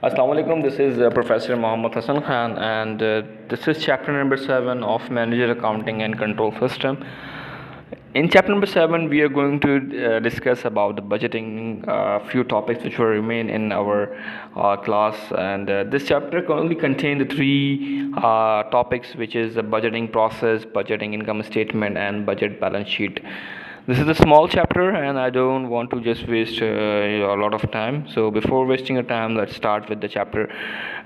Assalamu alaikum. This is Professor Mohammad Hassan Khan, and this is chapter number 7 of Manager Accounting and Control System. In chapter number 7, we are going to discuss about the budgeting, few topics which will remain in our class. And this chapter only contains the three topics, which is the budgeting process, budgeting income statement, and budget balance sheet. This is a small chapter, and I don't want to just waste a lot of time. So before wasting your time, let's start with the chapter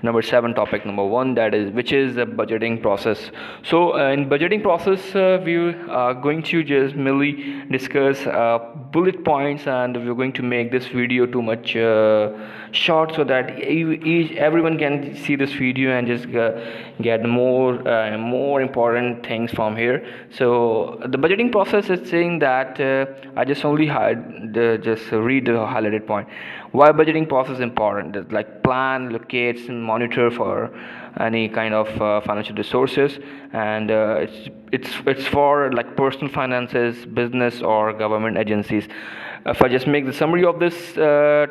number 7, topic number 1, that is which is the budgeting process. So in budgeting process, we are going to just merely discuss bullet points, and we're going to make this video too much short so that everyone can see this video and just get more important things from here. So the budgeting process is saying that I just only just read the highlighted point. Why budgeting process is important? It's like plan, locate, and monitor for any kind of financial resources, and it's for like personal finances, business, or government agencies. If I just make the summary of this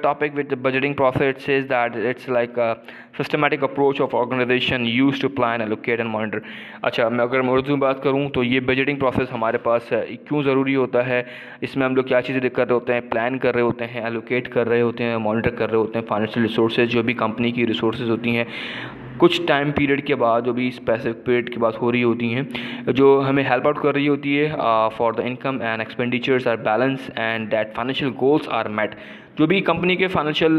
topic with the budgeting process, it says that it's like a systematic approach of organization used to plan, allocate and monitor. अच्छा, मैं अगर उर्दू में बात करूँ तो ये budgeting process हमारे पास क्यों ज़रूरी होता है, इसमें हम लोग क्या चीज़ें कर रहे होते हैं, प्लान कर रहे होते हैं, एलोकेट कर रहे होते हैं, मॉनिटर कर रहे होते हैं फाइनेंशियल रिसोर्सेज, जो भी कंपनी की रिसोर्सेज होती हैं कुछ टाइम पीरियड के बाद, जो भी स्पेसिफिक पीरियड के बाद हो रही होती हैं, जो हमें हेल्प आउट कर रही होती है for the income and expenditures are balance and that financial goals are met. जो भी कंपनी के फाइनेंशियल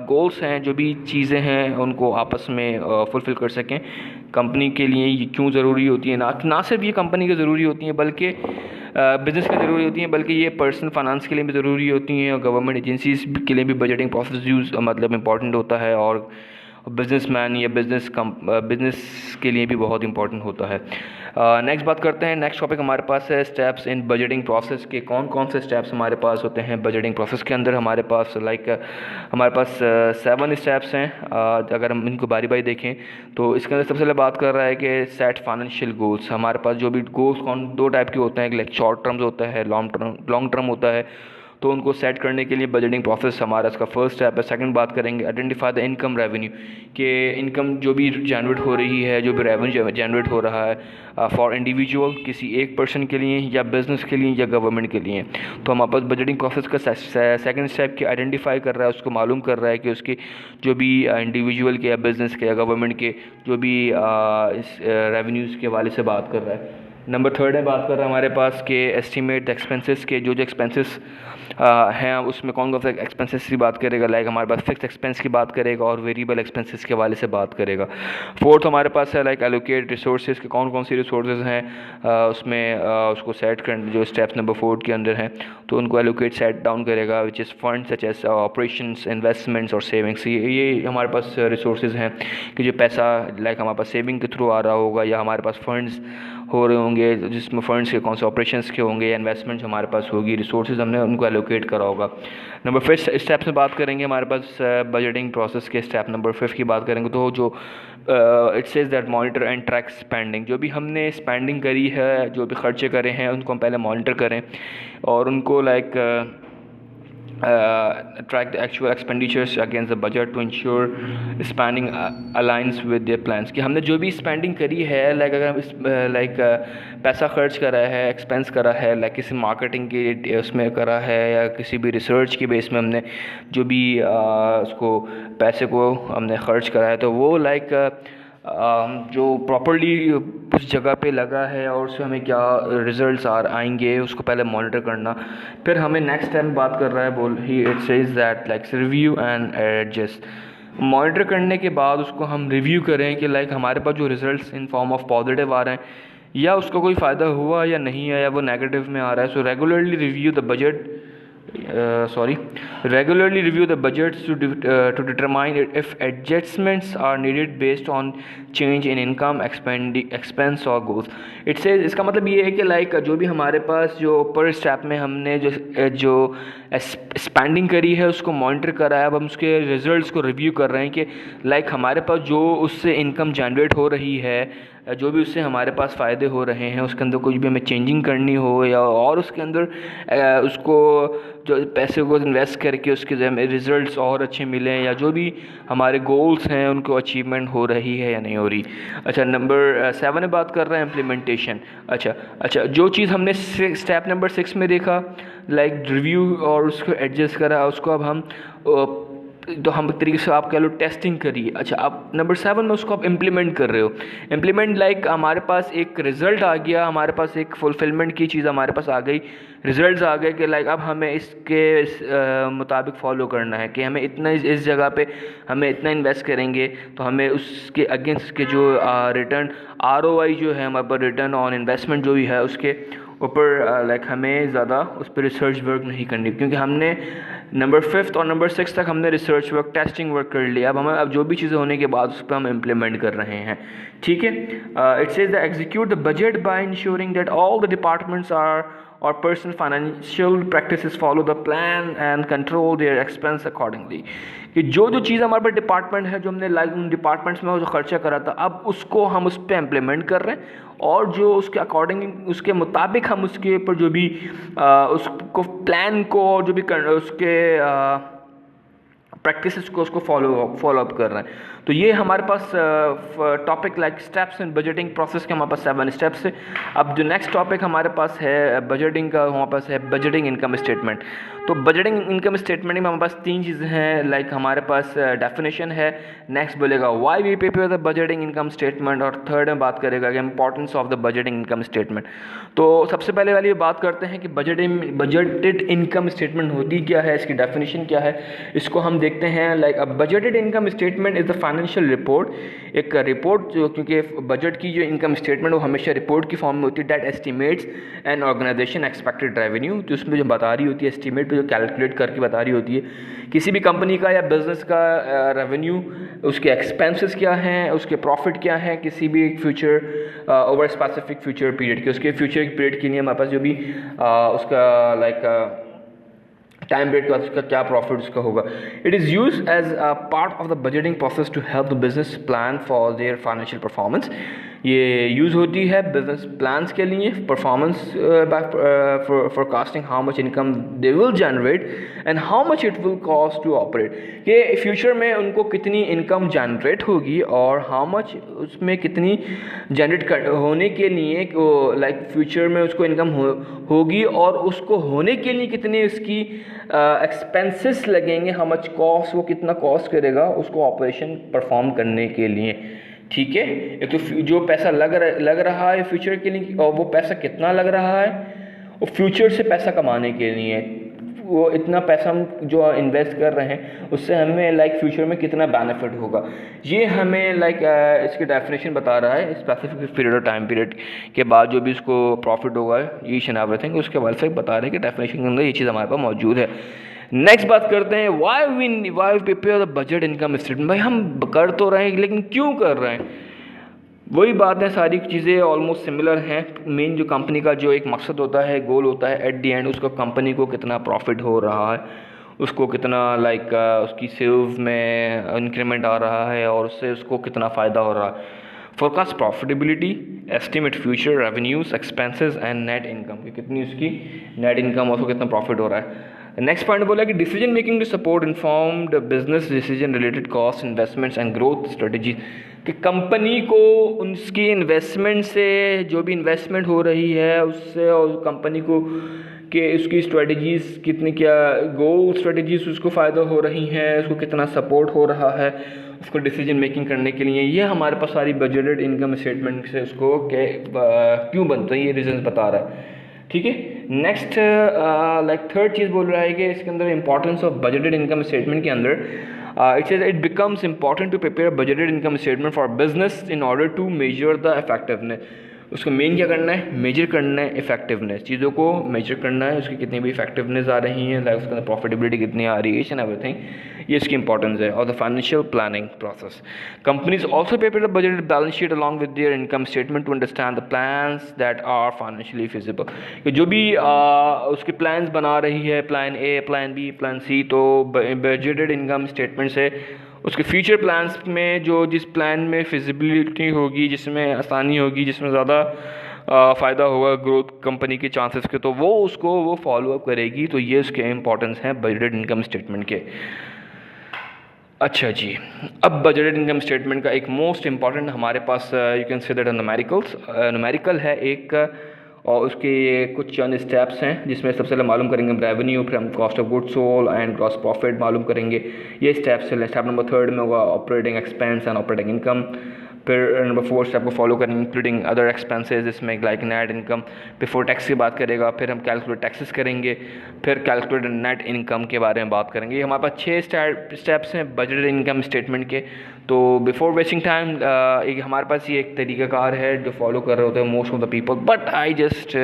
गोल्स हैं, जो भी चीज़ें हैं, उनको आपस में फुलफ़िल कर सकें। कंपनी के लिए ये क्यों ज़रूरी होती है, ना सिर्फ ये कंपनी की ज़रूरी होती हैं, बल्कि बिज़नेस की ज़रूरी होती हैं, बल्कि ये पर्सनल फाइनेंस के लिए भी ज़रूरी होती हैं, और गवर्नमेंट एजेंसीज के लिए भी बजटिंग प्रोसेस यूज़ मतलब इम्पॉर्टेंट होता है, और बिजनेसमैन या बिज़नेस के लिए भी बहुत इंपॉर्टेंट होता है। नेक्स्ट बात करते हैं, नेक्स्ट टॉपिक हमारे पास है स्टेप्स इन बजटिंग प्रोसेस के। कौन कौन से स्टेप्स हमारे पास होते हैं बजटिंग प्रोसेस के अंदर? हमारे पास हमारे पास 7 स्टेप्स हैं। अगर हम इनको बारी बारी देखें तो इसके अंदर सबसे पहले बात कर रहा है कि सेट फाइनेंशियल गोल्स। हमारे पास जो भी गोल्स दो टाइप के होते हैं, एक शॉर्ट टर्म्स होता है, लॉन्ग टर्म होता है, तो उनको सेट करने के लिए बजटिंग प्रोसेस हमारा इसका फर्स्ट स्टेप है। सेकंड बात करेंगे आइडेंटिफाई द इनकम रेवेन्यू, कि इनकम जो भी जनरेट हो रही है, जो भी रेवेन्यू जनरेट हो रहा है फॉर इंडिविजुअल, किसी एक पर्सन के लिए, या बिज़नेस के लिए, या गवर्नमेंट के लिए। तो हमारे पास बजटिंग प्रोसेस का सेकंड स्टेप के आइडेंटिफाई कर रहा है, उसको मालूम कर रहा है कि उसके जो भी इंडिविजुअल के या बिज़नेस के या गवर्नमेंट के जो भी इस रेवेन्यूज़ के हवाले से बात कर रहा है। नंबर थर्ड है, बात कर रहा है हमारे पास के एस्टिमेट एक्सपेंसेस के, जो एक्सपेंसेस हैं उसमें कौन कौन सा एक्सपेंसेस की बात करेगा, लाइक हमारे पास फिक्स एक्सपेंस की बात करेगा और वेरिएबल एक्सपेंसेस के हवाले से बात करेगा। फोर्थ हमारे पास है लाइक एलोकेट रिसोर्सेज के, कौन कौन सी रिसोर्सेज हैं उसमें उसको सेट कर, जो स्टेप्स नंबर 4 के अंदर हैं, तो उनको एलोकेट सेट डाउन करेगा, which is fund such as operations, investments और सेविंग्स। ये हमारे पास रिसोर्सेज हैं कि जो पैसा लाइक हमारे पास सेविंग के थ्रू आ रहा होगा, या हमारे पास फंड्स हो रहे होंगे जिसमें फंड्स के कौन से ऑपरेशंस के होंगे, या इन्वेस्टमेंट्स हमारे पास होगी, रिसोर्सेज हमने उनको एलोकेट करा होगा। नंबर 5 स्टेप्स में बात करेंगे हमारे पास बजटिंग प्रोसेस के स्टेप नंबर 5 की बात करेंगे, तो जो it says that monitor and track spending. जो भी हमने स्पेंडिंग करी है, जो भी खर्चे करे हैं, उनको हम पहले मॉनिटर करें और उनको like track the actual expenditures against the budget to ensure spending aligns with their plans। कि हमने जो भी स्पेंडिंग करी है, लाइक अगर हम पैसा खर्च करा है, एक्सपेंस करा है, लाइक किसी मार्केटिंग के उसमें करा है, या किसी भी रिसर्च के बेस में हमने जो भी उसको पैसे को हमने खर्च करा है, तो वो जो प्रॉपर्ली उस जगह पे लगा है और उससे हमें क्या रिजल्ट्स आएंगे, उसको पहले मॉनिटर करना। फिर हमें नेक्स्ट टाइम बात कर रहा है it says that like review and adjust. Monitor करने के बाद उसको हम रिव्यू करें कि लाइक हमारे पास जो results in form of positive आ रहे हैं, या उसका कोई फ़ायदा हुआ या नहीं है, या वो नेगेटिव में आ रहा है। सो regularly review the budget regularly review the budgets to determine if adjustments are needed based on change in income, expense और goals। It says, इसका मतलब ये है कि लाइक जो भी हमारे पास जो पर स्टेप में हमने जो स्पेंडिंग करी है उसको मॉनिटर करा है, अब हम उसके रिजल्ट्स को रिव्यू कर रहे हैं कि लाइक हमारे पास जो उससे इनकम जनरेट हो रही है, जो भी उससे हमारे पास फ़ायदे हो रहे हैं, उसके अंदर कुछ भी हमें चेंजिंग करनी हो, या और उसके अंदर उसको जो पैसे को इन्वेस्ट करके उसके जो हमें रिजल्ट्स और अच्छे मिलें, या जो भी हमारे गोल्स हैं उनको अचीवमेंट हो रही है या नहीं हो रही। अच्छा, नंबर 7 में बात कर रहे हैं इम्प्लीमेंटेशन। अच्छा, जो चीज़ हमने स्टेप नंबर 6 में देखा, लाइक रिव्यू और उसको एडजस्ट करा, उसको अब हम तो हम एक तरीके से आप कह लो टेस्टिंग करिए। अच्छा, आप नंबर 7 में उसको आप इम्प्लीमेंट कर रहे हो। इम्प्लीमेंट लाइक हमारे पास एक रिज़ल्ट आ गया, हमारे पास एक फुलफिलमेंट की चीज़ हमारे पास आ गई, रिजल्ट्स आ गए कि लाइक अब हमें इसके मुताबिक फॉलो करना है कि हमें इतना इस जगह पे हमें इतना इन्वेस्ट करेंगे तो हमें उसके अगेंस्ट के जो रिटर्न ROI जो है हमारे पर, रिटर्न ऑन इन्वेस्टमेंट जो भी है उसके ऊपर लाइक हमें ज़्यादा उस पर रिसर्च वर्क नहीं करनी, क्योंकि हमने नंबर 5 और नंबर 6 तक हमने रिसर्च वर्क, टेस्टिंग वर्क कर लिया। अब जो भी चीज़ें होने के बाद उस पर हम इम्प्लीमेंट कर रहे हैं। ठीक है, it says the execute the budget by ensuring that all the departments are or personal financial practices follow the plan and control their expense accordingly। कि जो चीज़ हमारे पास डिपार्टमेंट है, जो हमने लाइक उन डिपार्टमेंट्स में जो खर्चा करा था, अब उसको हम उस पर इम्प्लीमेंट कर रहे हैं और जो उसके अकॉर्डिंग उसके मुताबिक हम उसके ऊपर जो भी उसको प्लान को और जो भी उसके प्रैक्टिसेस को उसको फॉलो अप कर रहे हैं। तो ये हमारे पास topic like steps in budgeting process के हमारे पास 7 स्टेप्स है। अब जो नेक्स्ट टॉपिक हमारे पास है बजटिंग का, हमारे पास है बजटिंग इनकम स्टेटमेंट। तो बजटिंग इनकम स्टेटमेंट में हमारे पास 3 चीज़ें हैं, लाइक हमारे पास डेफिनेशन है, नेक्स्ट बोलेगा why we prepare the budgeting income statement, और थर्ड में बात करेगा कि importance of the budgeting income statement. तो सबसे पहले वाली बात करते हैं कि बजटेड इनकम स्टेटमेंट होती क्या है, इसकी डेफिनेशन क्या है, इसको हम देखते हैं। Like a budgeted income statement is the financial report, एक रिपोर्ट जो, क्योंकि बजट की जो इनकम स्टेटमेंट वो हमेशा रिपोर्ट की फॉर्म में होती है, that estimates an organisation expected revenue, तो उसमें जो बता रही होती है एस्टिमेट पे जो कैलकुलेट करके बता रही होती है किसी भी कंपनी का या बिजनेस का रेवेन्यू, उसके एक्सपेंसेस क्या हैं, उसके प्रॉफिट क्या है किसी भी future over specific future period के, उसके फ्यूचर पीरियड के लिए हमारे पास जो भी उसका लाइक टाइम पीरियड का उसका क्या प्रॉफिट उसका होगा। It is use as a part of the budgeting process to help the business plan for their financial performance. ये यूज़ होती है बिजनेस प्लान्स के लिए, performance forecasting how much income they will generate and how much it will cost to operate, कि future में उनको कितनी income generate होगी और हाउ मच उसमें कितनी जनरेट होने के लिए लाइक फ्यूचर में उसको इनकम होगी और उसको होने के लिए कितनी उसकी एक्सपेंसेस लगेंगे, हाउ मच कॉस्ट, वो कितना कॉस्ट करेगा उसको ऑपरेशन परफॉर्म करने के लिए। ठीक है, एक तो जो पैसा लग रहा है फ्यूचर के लिए, और वो पैसा कितना लग रहा है वो फ्यूचर से पैसा कमाने के लिए, वो इतना पैसा हम जो इन्वेस्ट कर रहे हैं उससे हमें लाइक फ्यूचर में कितना बेनिफिट होगा, ये हमें लाइक इसकी डेफिनेशन बता रहा है। स्पेसिफिक पीरियड और टाइम पीरियड के बाद जो भी उसको प्रॉफिट होगा ईच एंड एवरीथिंग, उसके बारे से बता रहे हैं कि डेफिनेशन के अंदर ये चीज़ हमारे पास मौजूद है। नेक्स्ट बात करते हैं why we prepare the budget income statement. भाई हम कर तो रहे हैं लेकिन क्यों कर रहे हैं, वही बात है, सारी चीज़ें ऑलमोस्ट सिमिलर हैं। मेन जो कंपनी का जो एक मकसद होता है, गोल होता है, एट द एंड उसको कंपनी को कितना प्रॉफिट हो रहा है, उसको कितना लाइक उसकी सेल्स में इंक्रीमेंट आ रहा है और उससे उसको कितना फ़ायदा हो रहा है। Forecast profitability, estimate future revenues, expenses and net income, कि कितनी उसकी नेट इनकम और उसको कितना प्रॉफिट हो रहा है। नेक्स्ट पॉइंट बोला कि decision making to support informed business decision related cost, investments and growth strategy, कि कंपनी को उसकी इन्वेस्टमेंट से जो भी इन्वेस्टमेंट हो रही है उससे, और कंपनी को कि उसकी स्ट्रेटजीज़ कितनी, क्या गोल स्ट्रेटजीज़ उसको फ़ायदा हो रही हैं, उसको कितना सपोर्ट हो रहा है उसको डिसीजन मेकिंग करने के लिए, ये हमारे पास सारी बजटेड इनकम स्टेटमेंट से उसको क्यों बनता है ये रीजन बता रहा है। ठीक है, नेक्स्ट लाइक थर्ड चीज़ बोल रहा है कि इसके अंदर importance of budgeted income statement के अंदर it says it becomes important to prepare a budgeted income statement for business in order to measure the effectiveness। उसको मेन क्या करना है, मेजर करना है इफेक्टिवनेस, चीज़ों को मेजर करना है, उसकी कितनी भी इफेक्टिवनेस आ रही है, लाइक उसके अंदर प्रॉफिटेबिलिटी कितनी आ रही है, ईच एंड एवरीथिंग, ये इसकी इंपॉर्टेंस है। और the financial planning process, companies also prepare the budgeted balance sheet along with their income statement to understand the plans that are financially feasible, कि जो भी उसके प्लान्स बना रही है, plan A, plan B, plan C, तो budgeted income statement से उसके फ्यूचर प्लान्स में जो जिस प्लान में फिजिबिलिटी होगी, जिसमें आसानी होगी, जिसमें ज़्यादा फ़ायदा होगा ग्रोथ कंपनी के चांसेस के, तो वो फॉलो अप करेगी। तो ये उसके इंपॉर्टेंस हैं बजटेड इनकम स्टेटमेंट के। अच्छा जी, अब बजटेड इनकम स्टेटमेंट का एक मोस्ट इंपॉर्टेंट हमारे पास you can say that numerical है एक, और उसके कुछ चंद स्टेप्स हैं जिसमें सबसे पहले मालूम करेंगे हम रेवेन्यू, फिर हम cost of goods sold and gross profit मालूम करेंगे। ये स्टेप्स हैं। स्टेप नंबर 3 में होगा operating expense and operating income. फिर नंबर 4 स्टेप को फॉलो करेंगे इंक्लूडिंग अदर एक्सपेंसेस, इसमें like net income before tax की बात करेगा। फिर हम कैलकुलेट टैक्सेस करेंगे, फिर कैलकुलेट नेट इनकम के बारे में बात करेंगे। ये हमारे पास 6 स्टेप्स हैं बजटेड इनकम स्टेटमेंट के। तो बिफोर वेस्टिंग टाइम एक हमारे पास ये एक तरीक़ाकार है जो फॉलो कर रहे होते हैं most of the people, but I just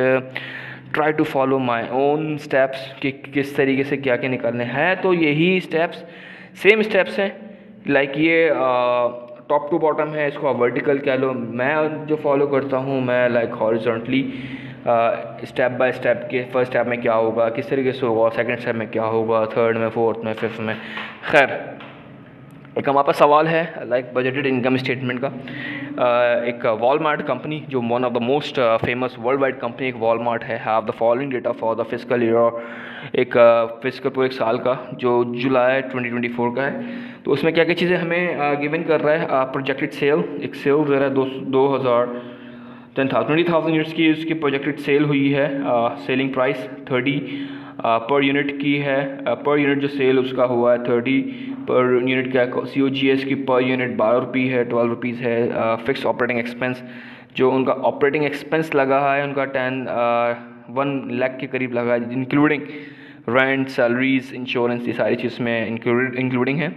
try to follow my own steps कि किस तरीके से क्या क्या निकालने हैं। तो यही स्टेप्स सेम स्टेप्स हैं, लाइक ये टॉप टू बॉटम है, इसको आप वर्टिकल कह लो। मैं जो फॉलो करता हूँ मैं like horizontally step by step के फर्स्ट स्टेप में क्या होगा, किस तरीके से होगा, सेकंड स्टेप में क्या होगा, थर्ड में, फोर्थ में, फिफ्थ में। खैर, एक हमारे पास सवाल है लाइक बजटेड इनकम स्टेटमेंट का। एक वॉलमार्ट कंपनी जो one of the most famous world wide company एक वॉलमार्ट है, have the following data for the physical year, एक फिजिकल पूरे एक साल का जो जुलाई 2024 का है। तो उसमें क्या क्या चीज़ें हमें गिवन कर रहा है। प्रोजेक्टेड सेल, एक सेल दे रहा है 20,000 यूनिट्स की उसकी प्रोजेक्टेड सेल हुई है। सेलिंग प्राइस 30 पर यूनिट की है। पर यूनिट जो सेल उसका हुआ है 30 पर यूनिट का। COGS की पर यूनिट 12 रुपये है, 12 रुपीज़ है। फिक्स ऑपरेटिंग एक्सपेंस जो उनका ऑपरेटिंग एक्सपेंस लगा है उनका 1 लाख के करीब लगा है, इंक्लूडिंग रेंट, सैलरीज, इंश्योरेंस, ये सारी चीज़ में इंक्लूडिंग है।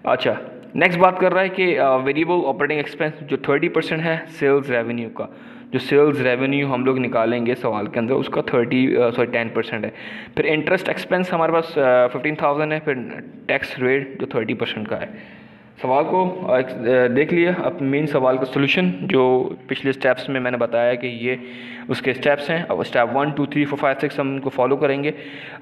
अच्छा, नेक्स्ट बात कर रहा है कि वेरिएबल ऑपरेटिंग एक्सपेंस जो 30% है सेल्स रेवेन्यू का, जो सेल्स रेवेन्यू हम लोग निकालेंगे सवाल के अंदर उसका 10% है। फिर इंटरेस्ट एक्सपेंस हमारे पास 15,000 है। फिर टैक्स रेट जो 30% का है। सवाल को देख लिया। अब मेन सवाल का सोल्यूशन जो पिछले स्टेप्स में मैंने बताया कि ये उसके स्टेप्स हैं। अब स्टेप 1 2 3 4 5 6 हम उनको फॉलो करेंगे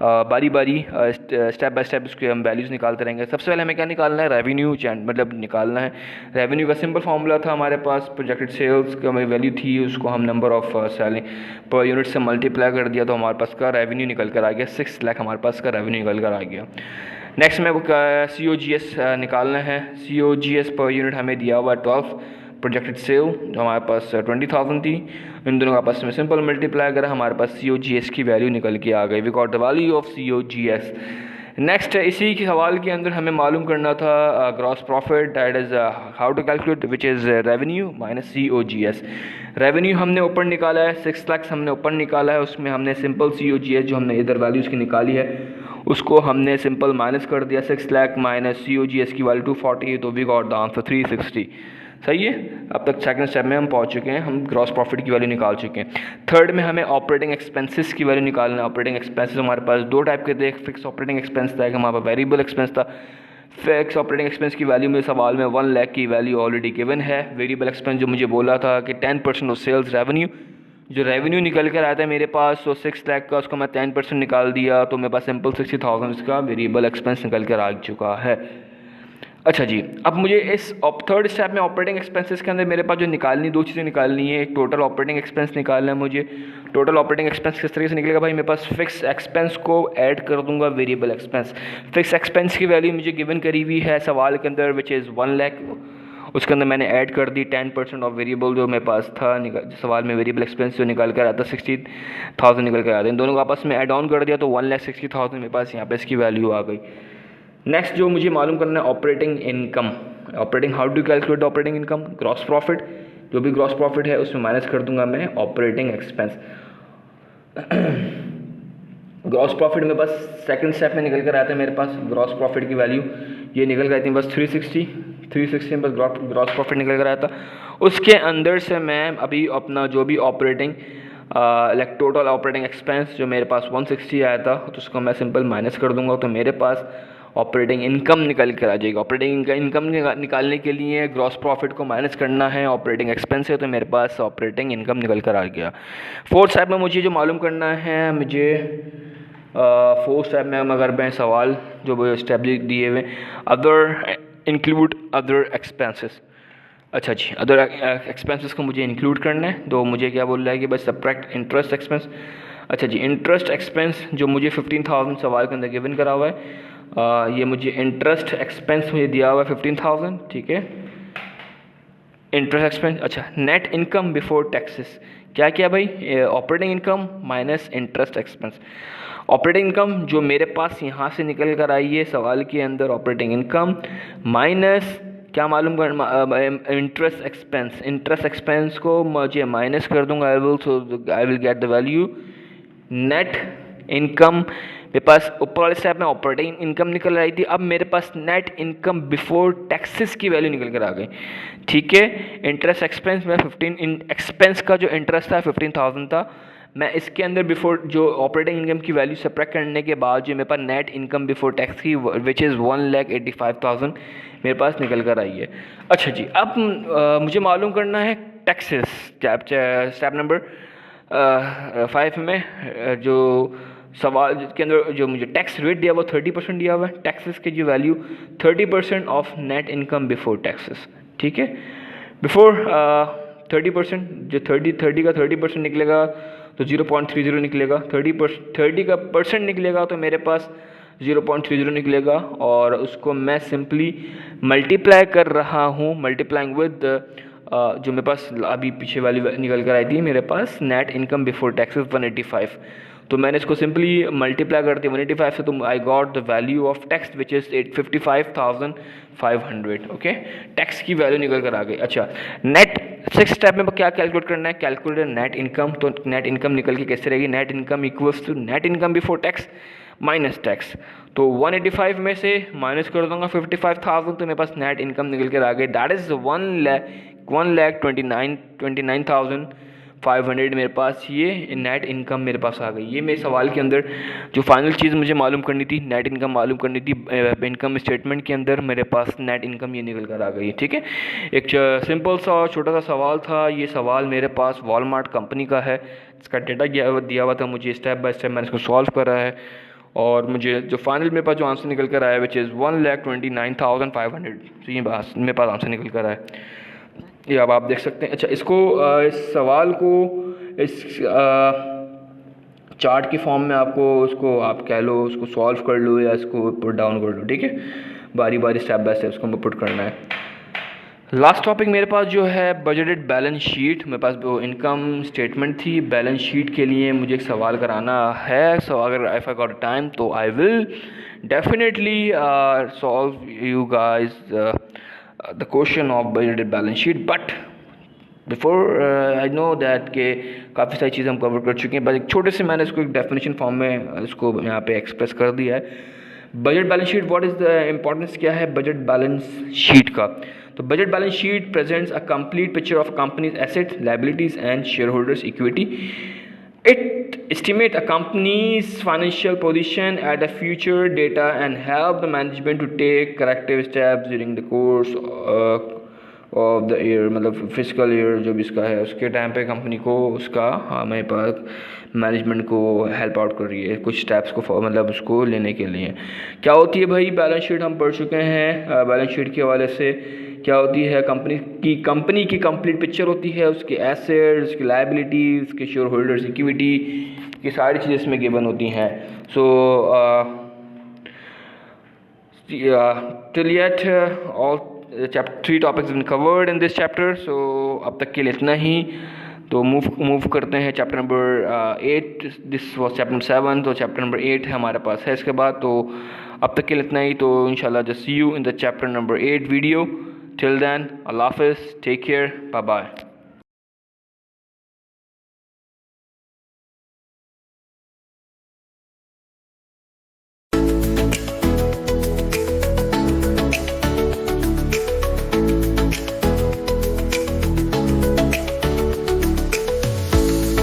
बारी बारी, स्टेप बाय स्टेप उसके हम वैल्यूज़ निकालते रहेंगे। सबसे पहले हमें क्या निकालना है, रेवेन्यू मतलब निकालना है। रेवेन्यू का सिंपल फार्मूला था हमारे पास, प्रोजेक्टेड सेल्स का हमारी वैल्यू थी, उसको हम number of selling per unit से मल्टीप्लाई कर दिया तो हमारे पास का रेवेन्यू निकल कर आ गया 6 लाख, हमारे पास का रेवेन्यू निकल कर आ गया। नेक्स्ट में COGS निकालना है। COGS पर यूनिट हमें दिया हुआ 12, प्रोजेक्टेड सेल जो हमारे पास 20,000 थी, इन दोनों का आपस में सिंपल मल्टीप्लाई करा, हमारे पास COGS की वैल्यू निकल के आ गई। We got the value of COGS। Next इसी के सवाल के अंदर हमें मालूम करना था gross profit, that is how to calculate which is revenue minus COGS। Revenue हमने ऊपर निकाला है 6 लाख हमने ऊपर निकाला है, उसमें हमने सिंपल COGS जो हमने इधर वैल्यूज़ की निकाली है उसको हमने सिंपल माइनस कर दिया। 6 लाख माइनस COGS की वैल्यू 240, तो वी गॉट द आंसर 360। सही है। अब तक सेकंड स्टेप में हम पहुंच चुके हैं, हम ग्रॉस प्रॉफिट की वैल्यू निकाल चुके हैं। थर्ड में हमें ऑपरेटिंग एक्सपेंसेस की वैल्यू निकालना है। ऑपरेटिंग एक्सपेंसेस हमारे पास दो टाइप के थे, एक फिक्स ऑपरेटिंग एक्सपेंस था, एक हमारे पास वेरिएबल एक्सपेंस था। फिक्स ऑपरेटिंग एक्सपेंस की वैल्यू में सवाल में 1 लाख की वैल्यू ऑलरेडी गिवन है। वेरिएबल एक्सपेंस जो मुझे बोला था कि 10% ऑफ सेल्स रेवेन्यू, जो रेवेन्यू निकल कर आया था मेरे पास तो 6 लाख का, उसको मैं 10% निकाल दिया तो मेरे पास सिंपल 60,000 इसका वेरिएबल एक्सपेंस निकल कर आ चुका है। अच्छा जी, अब मुझे इस थर्ड स्टेप में ऑपरेटिंग एक्सपेंसेस के अंदर मेरे पास जो निकालनी दो चीज़ें निकालनी है। एक टोटल ऑपरेटिंग एक्सपेंस निकालना है मुझे। टोटल ऑपरेटिंग एक्सपेंस किस तरीके से निकलेगा भाई, मेरे पास फिक्स एक्सपेंस को ऐड कर दूंगा वेरिएबल एक्सपेंस। फिक्स एक्सपेंस की वैल्यू मुझे गिवन करी हुई है सवाल के अंदर विच इज़ 1 लाख, उसके अंदर मैंने ऐड कर दी 10% ऑफ वेरिएबल जो मेरे पास था सवाल में वेरिएबल एक्सपेंस जो निकल कर आता 60,000 निकल कर आता है, इन दोनों को आपस में ऐड ऑन कर दिया तो 1,60,000 मेरे पास यहाँ पे इसकी वैल्यू आ गई। नेक्स्ट जो मुझे मालूम करना है operating income. Operating, how to calculate operating income, gross profit, जो भी ग्रॉस प्रॉफिट है उसमें माइनस कर दूंगा मैं ऑपरेटिंग एक्सपेंस। ग्रॉस प्रॉफिट मेरे पास सेकंड स्टेप में निकल कर आता है, मेरे पास ग्रॉस प्रॉफिट की वैल्यू ये निकल कर आती है बस 360 में बस ग्रॉस प्रॉफिट निकल कर आता। उसके अंदर से मैं अभी अपना जो भी operating like total operating expense जो मेरे पास 160 आया था तो उसको मैं सिंपल माइनस कर दूंगा तो मेरे पास ऑपरेटिंग इनकम निकल कर आ जाएगी। ऑपरेटिंग इनकम निकालने के लिए ग्रॉस प्रॉफिट को माइनस करना है ऑपरेटिंग एक्सपेंस है, तो मेरे पास ऑपरेटिंग इनकम निकल कर आ गया। फोर्थ स्टेप में मुझे जो मालूम करना है, मुझे फोर्थ स्टेप में अगर मैं सवाल जो स्टेप दिए हुए अदर इंक्लूड अदर एक्सपेंसेस, अच्छा जी, अदर एक्सपेंसेस को मुझे इंक्लूड करना है, तो मुझे क्या बोल रहा है कि बस सब्ट्रैक्ट इंटरेस्ट एक्सपेंस। अच्छा जी, इंटरेस्ट एक्सपेंस जो मुझे 15,000 सवाल के अंदर गिवन करा हुआ है, ये मुझे इंटरेस्ट एक्सपेंस मुझे दिया हुआ है 15,000, ठीक है। इंटरेस्ट एक्सपेंस, अच्छा नेट इनकम बिफोर टैक्सेस क्या क्या भाई, operating income minus interest expense. Operating income जो मेरे पास यहाँ से निकल कर आई है सवाल के अंदर, ऑपरेटिंग इनकम माइनस क्या मालूम कर इंटरेस्ट एक्सपेंस। इंटरेस्ट एक्सपेंस को मुझे माइनस कर दूंगा, I will get the value net income. मेरे पास ऊपर वाले स्टेप में ऑपरेटिंग इनकम निकल रही थी, अब मेरे पास नेट इनकम बिफोर टैक्सेस की वैल्यू निकल कर आ गई, ठीक है। इंटरेस्ट एक्सपेंस में 15 एक्सपेंस का जो इंटरेस्ट था 15,000 था, मैं इसके अंदर बिफोर जो ऑपरेटिंग इनकम की वैल्यू सब्ट्रैक्ट करने के बाद जो मेरे पास नेट इनकम बिफोर टैक्स की विच इज़ 1,85,000 मेरे पास निकल कर आई है। अच्छा जी, अब मुझे मालूम करना है टैक्सेस। स्टेप नंबर 5 में जो सवाल के अंदर जो मुझे टैक्स रेट दिया हुआ 30% दिया हुआ है, टैक्सेस की जो value 30% of net income before taxes, ठीक है। बिफोर 30% जो 30 का 30% निकलेगा तो 0.30 निकलेगा, 30 का परसेंट निकलेगा तो मेरे पास 0.30 निकलेगा, और उसको मैं सिंपली मल्टीप्लाई कर रहा हूँ, मल्टीप्लाइंग विद जो मेरे पास अभी पीछे वाली निकल कर आई थी मेरे पास नेट इनकम बिफोर टैक्सेस 185, तो मैंने इसको सिंपली मल्टीप्लाई कर दिया 185 से, तो I got the value of tax which is 55,500, okay. Tax की वैल्यू निकल कर आ गई। अच्छा, नेट 6 स्टेप में क्या कैलकुलेट करना है, कैलकुलेट नेट इनकम। तो नेट इनकम निकल के कैसे रहेगी, net income equals to net income before tax minus tax. तो 185 में से माइनस कर दूंगा 55,000, तो मेरे पास नेट इनकम निकल कर आ गई, दैट इज़ 1,29,500 मेरे पास ये नेट इनकम मेरे पास आ गई। ये मेरे सवाल के अंदर जो फाइनल चीज़ मुझे मालूम करनी थी, नेट इनकम मालूम करनी थी, इनकम स्टेटमेंट के अंदर मेरे पास नेट इनकम ये निकल कर आ गई, ठीक है। एक सिंपल सा छोटा सा सवाल था, ये सवाल मेरे पास वॉलमार्ट कंपनी का है, इसका डेटा दिया हुआ था मुझे, स्टेप बाय स्टेप मैंने इसको सॉल्व करा है, और मुझे जो फाइनल मेरे पास जो आंसर निकल कर आया विच इज़ 1,29,500, तो ये मेरे पास आंसर निकल कर आया, ये अब आप देख सकते हैं। अच्छा, इसको इस सवाल को इस चार्ट की फॉर्म में आपको उसको आप कह लो, उसको सॉल्व कर लो या इसको पुट डाउन कर लो, ठीक है। बारी बारी स्टेप बाय स्टेप इसको पुट करना है। लास्ट टॉपिक मेरे पास जो है बजटेड बैलेंस शीट। मेरे पास वो इनकम स्टेटमेंट थी, बैलेंस शीट के लिए मुझे एक सवाल कराना है, सो अगर इफ़ आई गॉट टाइम तो I will definitely solve you guys the question of budgeted balance sheet, but before I know that कि काफ़ी सारी चीज़ें हम कवर कर चुके हैं, बस एक छोटे से मैंने इसको एक डेफिनेशन फॉर्म में इसको यहाँ पे एक्सप्रेस कर दिया है। Budget balance sheet, what is the importance क्या है बजट बैलेंस शीट का। तो budget balance sheet presents a complete picture of companies assets, liabilities and share holders equity. It estimates a company's financial position at the future data and help the management to take corrective steps during the course of the year, मतलब physical year जो भी इसका है उसके time पे company को उसका हमें पास मैनेजमेंट को हेल्प आउट कर रही है कुछ स्टेप्स को मतलब उसको लेने के लिए। क्या होती है भाई बैलेंस शीट, हम पढ़ चुके हैं। बैलेंस शीट के हवाले से क्या होती है, कंपनी की कंप्लीट पिक्चर होती है, उसके एसेट्स, उसकी लायबिलिटीज़, उसके शेयर होल्डर्स इक्विटी, ये सारी चीज़ें इसमें गिवन होती हैं। So till yet all chapter 3 topics been covered in this chapter. So अब तक के लिए इतना ही, तो मूव करते हैं chapter number 8। This was chapter number 7, तो चैप्टर नंबर 8 हमारे पास है इसके बाद। तो अब तक के लिए इतना ही, तो इंशाल्लाह just see you in the chapter number 8 video. Till then, Allah Hafiz, take care, bye bye.